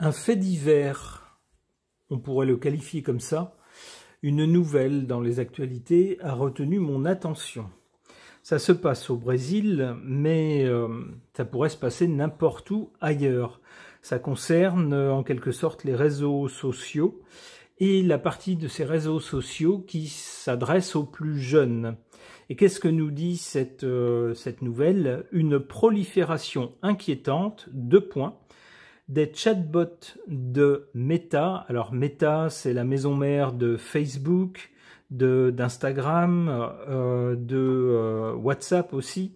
Un fait divers, on pourrait le qualifier comme ça, une nouvelle dans les actualités a retenu mon attention. Ça se passe au Brésil, mais ça pourrait se passer n'importe où ailleurs. Ça concerne en quelque sorte les réseaux sociaux et la partie de ces réseaux sociaux qui s'adresse aux plus jeunes. Et qu'est-ce que nous dit cette nouvelle? Une prolifération inquiétante, 2 points, des chatbots de Meta. Alors Meta, c'est la maison mère de Facebook, d'Instagram, de WhatsApp aussi.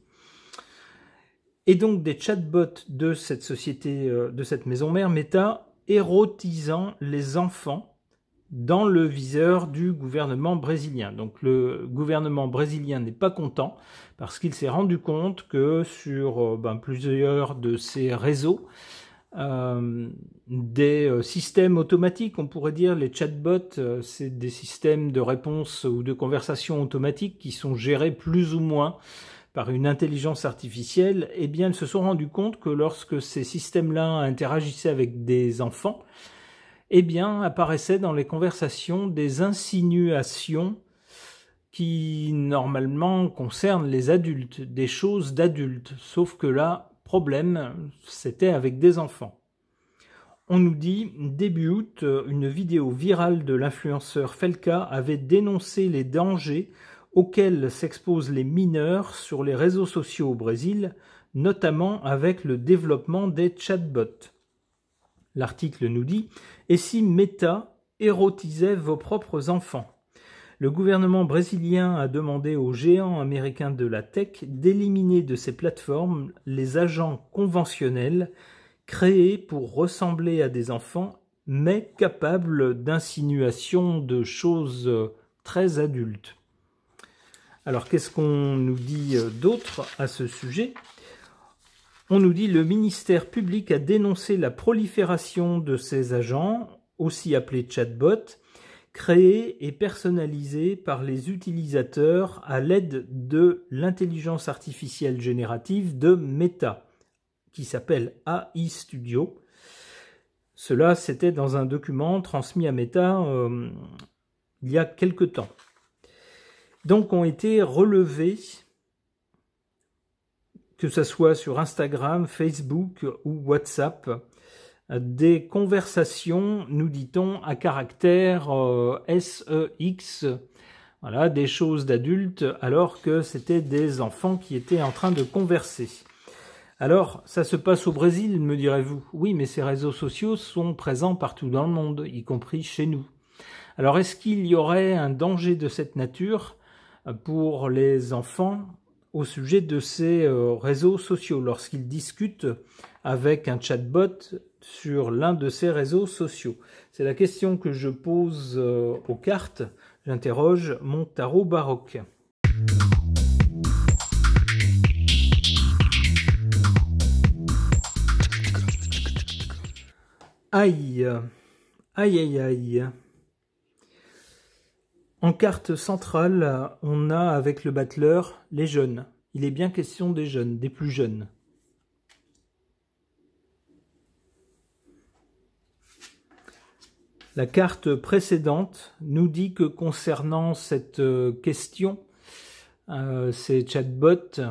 Et donc des chatbots de cette société, de cette maison mère Meta, érotisant les enfants dans le viseur du gouvernement brésilien. Donc le gouvernement brésilien n'est pas content parce qu'il s'est rendu compte que sur plusieurs de ces réseaux, des systèmes automatiques, on pourrait dire, les chatbots, c'est des systèmes de réponse ou de conversation automatique qui sont gérés plus ou moins par une intelligence artificielle. Eh bien, ils se sont rendus compte que lorsque ces systèmes-là interagissaient avec des enfants, eh bien, apparaissaient dans les conversations des insinuations qui, normalement, concernent les adultes, des choses d'adultes. Sauf que là, problème, c'était avec des enfants. On nous dit, début août, une vidéo virale de l'influenceur Felca avait dénoncé les dangers auxquels s'exposent les mineurs sur les réseaux sociaux au Brésil, notamment avec le développement des chatbots. L'article nous dit « Et si Meta érotisait vos propres enfants ?» Le gouvernement brésilien a demandé aux géants américains de la tech d'éliminer de ces plateformes les agents conventionnels créés pour ressembler à des enfants, mais capables d'insinuations de choses très adultes. Alors, qu'est-ce qu'on nous dit d'autre à ce sujet ? On nous dit le ministère public a dénoncé la prolifération de ces agents, aussi appelés chatbots, créés et personnalisés par les utilisateurs à l'aide de l'intelligence artificielle générative de Meta, qui s'appelle AI Studio. Cela, c'était dans un document transmis à Meta il y a quelque temps. Donc, ont été relevés, que ce soit sur Instagram, Facebook ou WhatsApp, des conversations, nous dit-on, à caractère SEX, voilà, des choses d'adultes, alors que c'était des enfants qui étaient en train de converser. Alors, ça se passe au Brésil, me direz-vous. Oui, mais ces réseaux sociaux sont présents partout dans le monde, y compris chez nous. Alors, est-ce qu'il y aurait un danger de cette nature pour les enfants au sujet de ces réseaux sociaux, lorsqu'ils discutent avec un chatbot sur l'un de ces réseaux sociaux? C'est la question que je pose aux cartes. J'interroge mon tarot baroque. Aïe, aïe, aïe, aïe. En carte centrale, on a avec le battleur les jeunes. Il est bien question des jeunes, des plus jeunes. La carte précédente nous dit que concernant cette question, ces chatbots,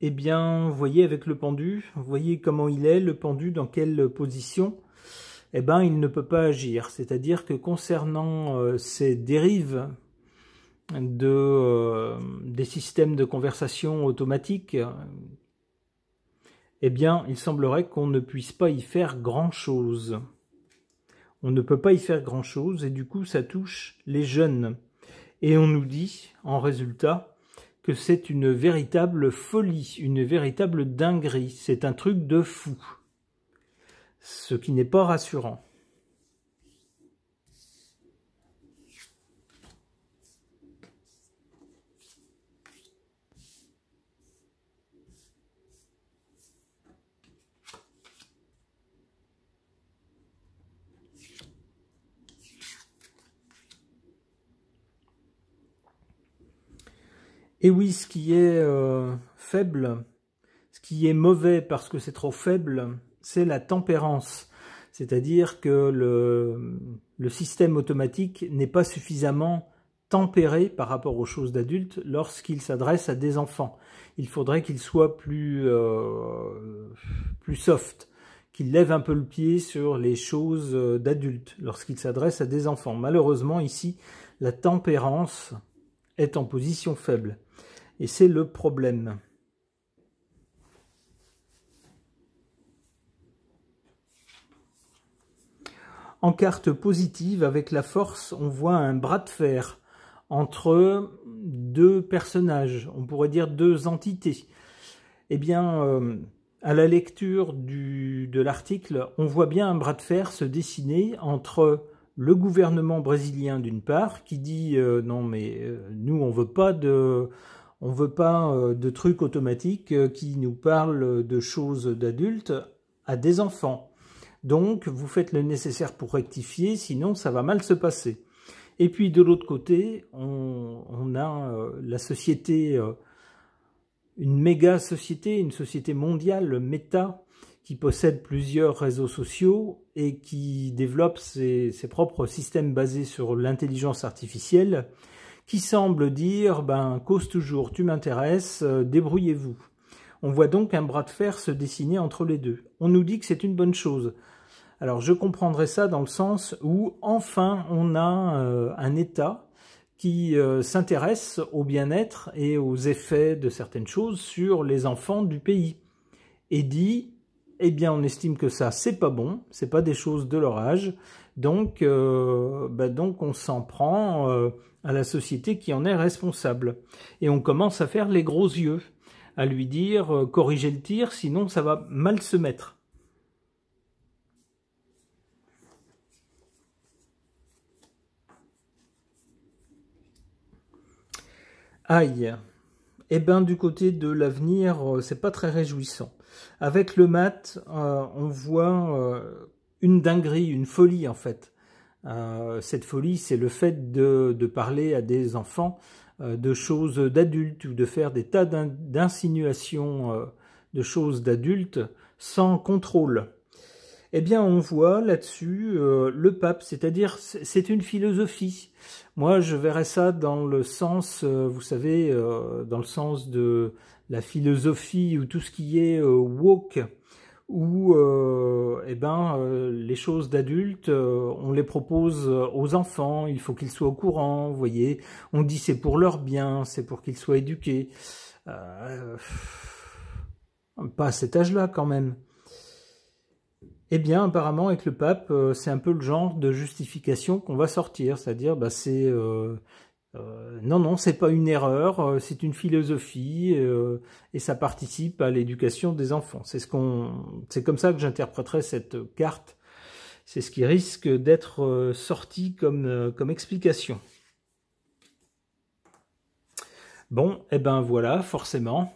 eh bien, vous voyez avec le pendu, vous voyez comment il est, le pendu, dans quelle position, eh bien, il ne peut pas agir. C'est-à-dire que concernant ces dérives des systèmes de conversation automatiques, eh bien, il semblerait qu'on ne puisse pas y faire grand-chose. On ne peut pas y faire grand-chose et du coup, ça touche les jeunes. Et on nous dit, en résultat, que c'est une véritable folie, une véritable dinguerie. C'est un truc de fou. Ce qui n'est pas rassurant. Et oui, ce qui est faible, ce qui est mauvais parce que c'est trop faible, c'est la tempérance. C'est-à-dire que le système automatique n'est pas suffisamment tempéré par rapport aux choses d'adultes lorsqu'il s'adresse à des enfants. Il faudrait qu'il soit plus soft, qu'il lève un peu le pied sur les choses d'adultes lorsqu'il s'adresse à des enfants. Malheureusement, ici, la tempérance est en position faible. Et c'est le problème. En carte positive, avec la force, on voit un bras de fer entre deux personnages, on pourrait dire deux entités. Eh bien, à la lecture de l'article, on voit bien un bras de fer se dessiner entre le gouvernement brésilien d'une part, qui dit non mais nous on veut pas de trucs automatiques qui nous parlent de choses d'adultes à des enfants. Donc vous faites le nécessaire pour rectifier, sinon ça va mal se passer. Et puis de l'autre côté, on a la société, une méga société, une société mondiale, Meta, qui possède plusieurs réseaux sociaux et qui développe ses propres systèmes basés sur l'intelligence artificielle, qui semble dire « cause toujours, tu m'intéresses, débrouillez-vous ». On voit donc un bras de fer se dessiner entre les deux. On nous dit que c'est une bonne chose. Alors je comprendrais ça dans le sens où enfin on a un État qui s'intéresse au bien-être et aux effets de certaines choses sur les enfants du pays et dit eh bien on estime que ça c'est pas bon, c'est pas des choses de leur âge, donc on s'en prend à la société qui en est responsable et on commence à faire les gros yeux, à lui dire corrigez le tir sinon ça va mal se mettre. Aïe, eh ben du côté de l'avenir, c'est pas très réjouissant. Avec le mat, on voit une dinguerie, une folie en fait. Cette folie, c'est le fait de parler à des enfants de choses d'adultes ou de faire des tas d'insinuations de choses d'adultes sans contrôle. Eh bien, on voit là-dessus le pape, c'est-à-dire c'est une philosophie. Moi, je verrais ça dans le sens, vous savez, dans le sens de la philosophie ou tout ce qui est woke, où les choses d'adultes, on les propose aux enfants, il faut qu'ils soient au courant, vous voyez. On dit c'est pour leur bien, c'est pour qu'ils soient éduqués. Pas à cet âge-là quand même. Eh bien, apparemment, avec le pape, c'est un peu le genre de justification qu'on va sortir, c'est-à-dire, non, c'est pas une erreur, c'est une philosophie et ça participe à l'éducation des enfants. C'est comme ça que j'interpréterais cette carte. C'est ce qui risque d'être sorti comme explication. Bon, eh ben voilà, forcément,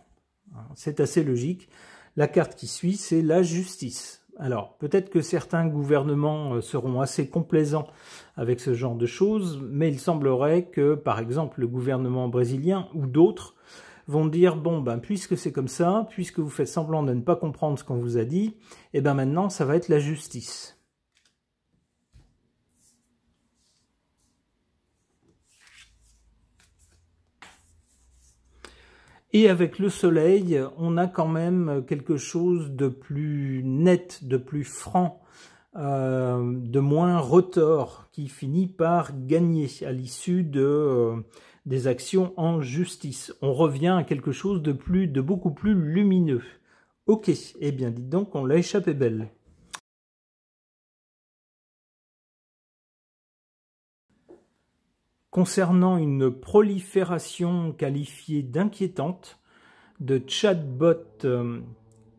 c'est assez logique. La carte qui suit, c'est la justice. Alors, peut-être que certains gouvernements seront assez complaisants avec ce genre de choses, mais il semblerait que, par exemple, le gouvernement brésilien ou d'autres vont dire, bon, puisque c'est comme ça, puisque vous faites semblant de ne pas comprendre ce qu'on vous a dit, eh ben maintenant, ça va être la justice. Et avec le soleil, on a quand même quelque chose de plus net, de plus franc, de moins retors, qui finit par gagner à l'issue des actions en justice. On revient à quelque chose de beaucoup plus lumineux. Ok, eh bien dites donc, on l'a échappé belle. Concernant une prolifération qualifiée d'inquiétante de chatbots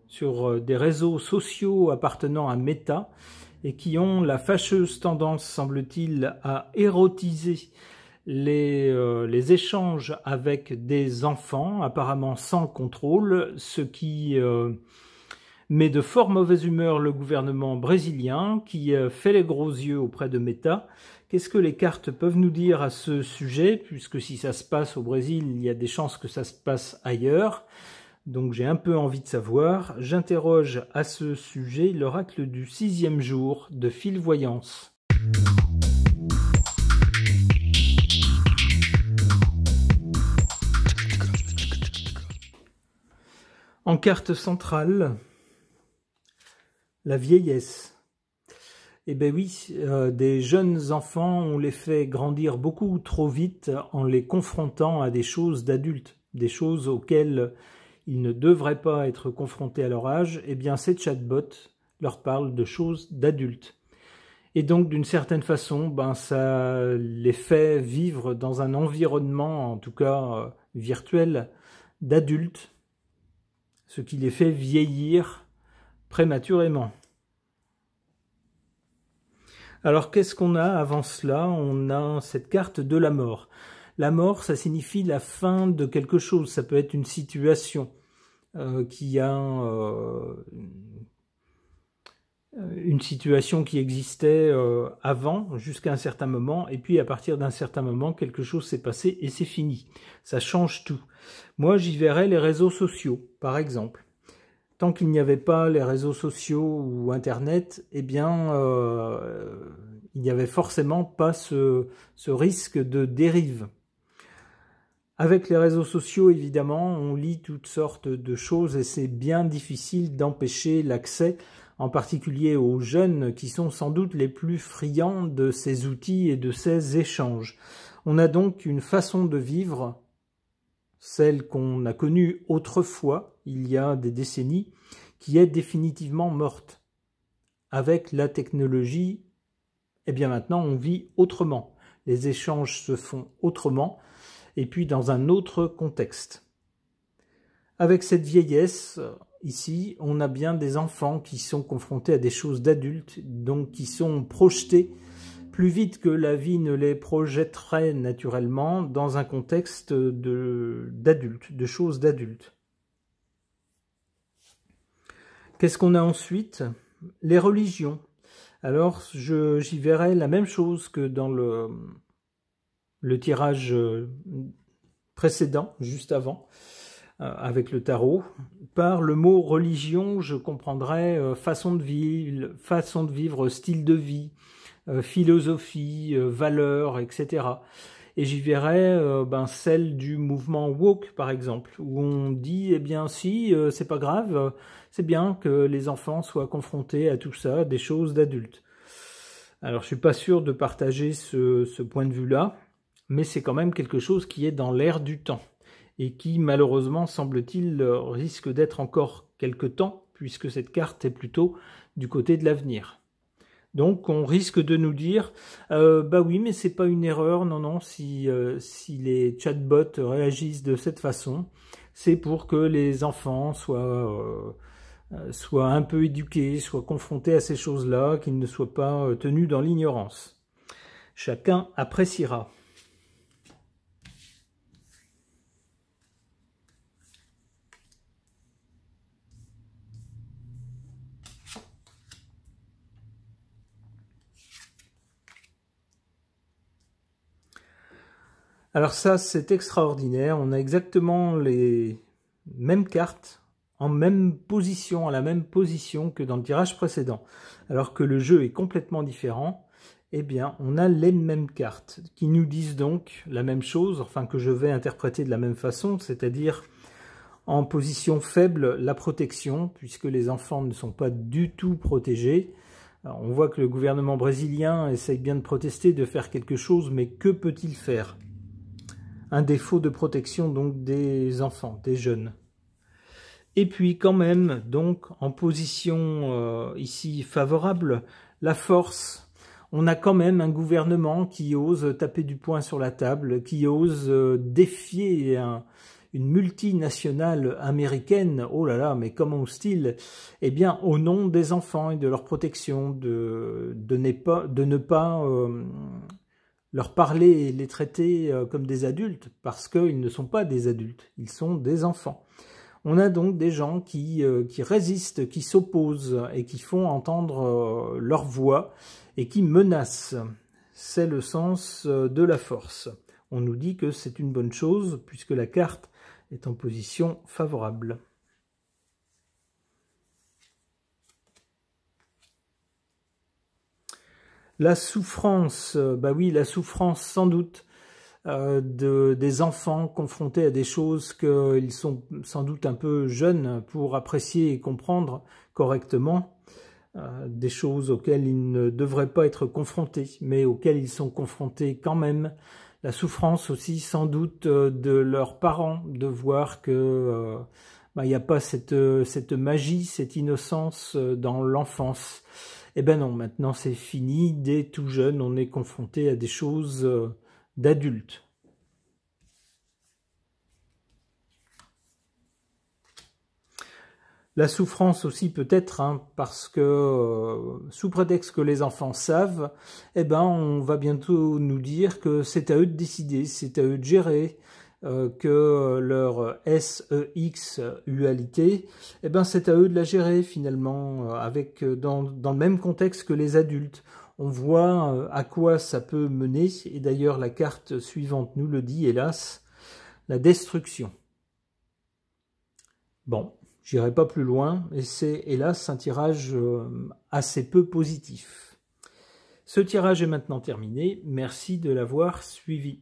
sur des réseaux sociaux appartenant à Meta et qui ont la fâcheuse tendance, semble-t-il, à érotiser les échanges avec des enfants, apparemment sans contrôle, ce qui met de fort mauvaise humeur le gouvernement brésilien qui fait les gros yeux auprès de Meta. Qu'est-ce que les cartes peuvent nous dire à ce sujet, puisque si ça se passe au Brésil, il y a des chances que ça se passe ailleurs. Donc j'ai un peu envie de savoir. J'interroge à ce sujet l'oracle du 6e jour de Fil Voyance. En carte centrale, la vieillesse. Eh bien oui, des jeunes enfants, on les fait grandir beaucoup trop vite en les confrontant à des choses d'adultes, des choses auxquelles ils ne devraient pas être confrontés à leur âge. Eh bien ces chatbots leur parlent de choses d'adultes. Et donc d'une certaine façon, ça les fait vivre dans un environnement, en tout cas virtuel, d'adultes, ce qui les fait vieillir prématurément. Alors qu'est-ce qu'on a avant cela? On a cette carte de la mort. La mort, ça signifie la fin de quelque chose. Ça peut être une situation qui existait avant, jusqu'à un certain moment, et puis à partir d'un certain moment, quelque chose s'est passé et c'est fini. Ça change tout. Moi, j'y verrais les réseaux sociaux, par exemple. Tant qu'il n'y avait pas les réseaux sociaux ou Internet, eh bien, il n'y avait forcément pas ce risque de dérive. Avec les réseaux sociaux, évidemment, on lit toutes sortes de choses et c'est bien difficile d'empêcher l'accès, en particulier aux jeunes qui sont sans doute les plus friands de ces outils et de ces échanges. On a donc une façon de vivre, celle qu'on a connue autrefois, il y a des décennies, qui est définitivement morte. Avec la technologie, eh bien maintenant on vit autrement. Les échanges se font autrement, et puis dans un autre contexte. Avec cette vieillesse, ici, on a bien des enfants qui sont confrontés à des choses d'adultes, donc qui sont projetés plus vite que la vie ne les projetterait naturellement dans un contexte d'adultes, de choses d'adultes. Qu'est-ce qu'on a ensuite? Les religions. Alors, j'y verrai la même chose que dans le tirage précédent, juste avant, avec le tarot. Par le mot religion, je comprendrai façon de vivre, style de vie, philosophie, valeurs, etc. Et j'y verrai celle du mouvement woke, par exemple, où on dit, eh bien si, c'est pas grave, c'est bien que les enfants soient confrontés à tout ça, des choses d'adultes. Alors je suis pas sûr de partager ce point de vue-là, mais c'est quand même quelque chose qui est dans l'air du temps, et qui malheureusement, semble-t-il, risque d'être encore quelque temps, puisque cette carte est plutôt du côté de l'avenir. Donc on risque de nous dire oui, mais c'est pas une erreur, non, si les chatbots réagissent de cette façon, c'est pour que les enfants soient un peu éduqués, soient confrontés à ces choses-là, qu'ils ne soient pas tenus dans l'ignorance. Chacun appréciera. Alors ça, c'est extraordinaire. On a exactement les mêmes cartes en même position, à la même position que dans le tirage précédent. Alors que le jeu est complètement différent, eh bien, on a les mêmes cartes qui nous disent donc la même chose, enfin que je vais interpréter de la même façon, c'est-à-dire en position faible, la protection, puisque les enfants ne sont pas du tout protégés. Alors, on voit que le gouvernement brésilien essaye bien de protester, de faire quelque chose, mais que peut-il faire ? Un défaut de protection donc des enfants, des jeunes. Et puis quand même, donc en position ici favorable, la force. On a quand même un gouvernement qui ose taper du poing sur la table, qui ose défier une multinationale américaine. Oh là là, mais comment ose-t-il? Eh bien, au nom des enfants et de leur protection, de ne pas leur parler et les traiter comme des adultes, parce qu'ils ne sont pas des adultes, ils sont des enfants. On a donc des gens qui résistent, qui s'opposent et qui font entendre leur voix et qui menacent. C'est le sens de la force. On nous dit que c'est une bonne chose puisque la carte est en position favorable. La souffrance, bah oui, la souffrance sans doute des enfants confrontés à des choses qu'ils sont sans doute un peu jeunes pour apprécier et comprendre correctement, des choses auxquelles ils ne devraient pas être confrontés, mais auxquelles ils sont confrontés quand même. La souffrance aussi sans doute de leurs parents, de voir que bah, il n'y a pas cette magie, cette innocence dans l'enfance. Eh ben non, maintenant c'est fini, dès tout jeune on est confronté à des choses d'adultes. La souffrance aussi peut-être, hein, parce que sous prétexte que les enfants savent, eh ben on va bientôt nous dire que c'est à eux de décider, c'est à eux de gérer, que leur sexualité, eh ben c'est à eux de la gérer finalement, avec dans le même contexte que les adultes. On voit à quoi ça peut mener, et d'ailleurs la carte suivante nous le dit, hélas, la destruction. Bon. J'irai pas plus loin, et c'est hélas un tirage assez peu positif. Ce tirage est maintenant terminé, merci de l'avoir suivi.